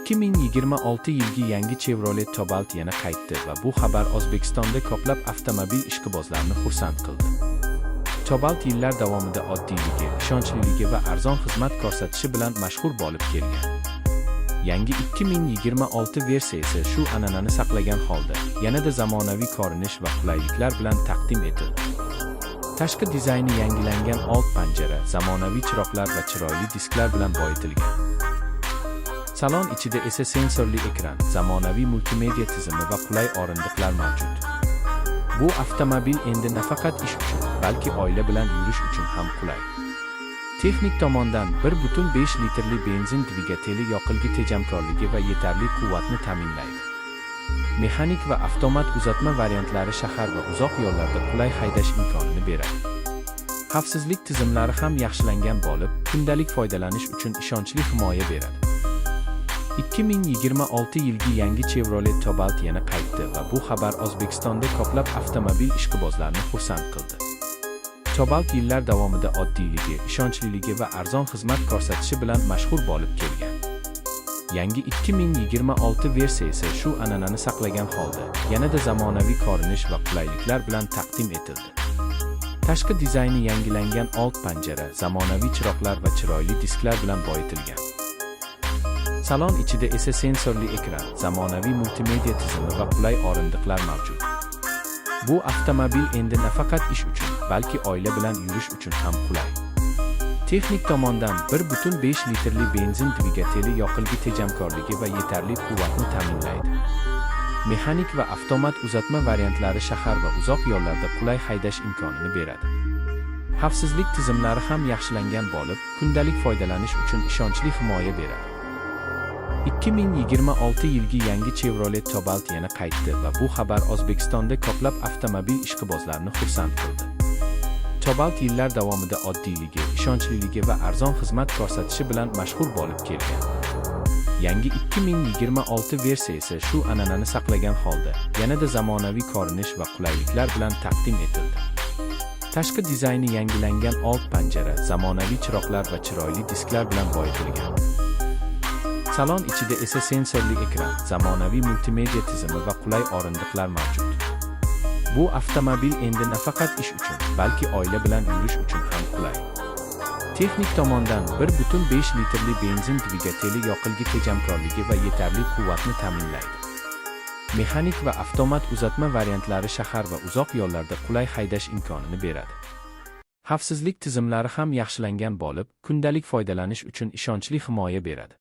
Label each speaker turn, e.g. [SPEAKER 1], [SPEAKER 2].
[SPEAKER 1] 2026 yilgi yangi Chevrolet Cobalt yana qaytdi va bu xabar O'zbekistonda ko'plab avtomobil ishqibozlarini xursand qildi. Cobalt yillar davomida oddiyligi, ishonchliligi va arzon xizmat ko'rsatishi bilan mashhur bo'lib kelgan. Yangi 2026 versiyasi shu an'anani saqlagan holda, yanada zamonaviy ko'rinish va qulayliklar bilan taqdim etildi. Tashqi dizayni yangilangan old panjara, zamonaviy chiroqlar va chiroyli disklar bilan boyitilgan. Salon ichida esa sensorli ekran, zamonaviy multimedia tizimi va qulay o'rindiqlar mavjud. Bu avtomobil endi nafaqat ish uchun, balki oila bilan yurish uchun ham qulay. Texnik tomondan 1.5 litrli benzin dvigateli yoqilg'i tejamkorligi va yetarli quvvatni ta'minlaydi. Mexanik va avtomat uzatma variantlari shahar va uzoq yo'llarda qulay haydash imkonini beradi. Xavfsizlik tizimlari ham yaxshilangan bo'lib, kundalik foydalanish uchun ishonchli himoya beradi. 2026 yilgi yangi Chevrolet Cobalt yana qaytdi va bu xabar O'zbekistonda ko'plab avtomobil ishqibozlarini xursand qildi. Cobalt yillar davomida oddiyligi, ishonchliligi va arzon xizmat ko'rsatishi bilan mashhur bo'lib kelgan. Yangi 2026 versiyasi shu an'anani saqlagan holda, yanada zamonaviy ko'rinish va qulayliklar bilan taqdim etildi. Tashqi dizayni yangilangan old panjara, zamonaviy chiroqlar va chiroyli disklar bilan boyitilgan. Salon ichida esa sensorli ekran, zamonaviy multimedia tizimi va qulay o'rindiqlar mavjud. Bu avtomobil endi nafaqat ish uchun, balki oila bilan yurish uchun ham qulay. Texnik tomondan 1.5 litrli benzin dvigateli yoqilg'i tejamkorligi va yetarli quvvatni ta'minlaydi. Mexanik va avtomat uzatma variantlari shahar va uzoq yo'llarda qulay haydash imkonini beradi. Xavfsizlik tizimlari ham yaxshilangan bo'lib, kundalik foydalanish uchun ishonchli himoya beradi. 2026 yilgi yangi Chevrolet Cobalt yana qaytdi va bu xabar O'zbekistonda ko'plab avtomobil ishqibozlarini xursand qildi. Cobalt yillar davomida oddiyligi, ishonchliligi va arzon xizmat ko'rsatishi bilan mashhur bo'lib kelgan. Yangi 2026 versiyasi shu an'anani saqlagan holda, yanada zamonaviy ko'rinish va qulayliklar bilan taqdim etildi. Tashqi dizayni yangilangan old panjara, zamonaviy chiroqlar va chiroyli disklar bilan boyitilgan. Salon ichida esa sensorli ekran, zamonaviy multimedia tizimi va qulay o'rindiqlar mavjud. Bu avtomobil endi nafaqat ish uchun, balki oila bilan yurish uchun ham qulay. Texnik tomondan 1.5 litrli benzin dvigateli yoqilg'i tejamkorligi va yetarli quvvatni ta'minlaydi. Mexanik va avtomat uzatma variantlari shahar va uzoq yo'llarda qulay haydash imkonini beradi. Xavfsizlik tizimlari ham yaxshilangan bo'lib, kundalik foydalanish uchun ishonchli himoya beradi.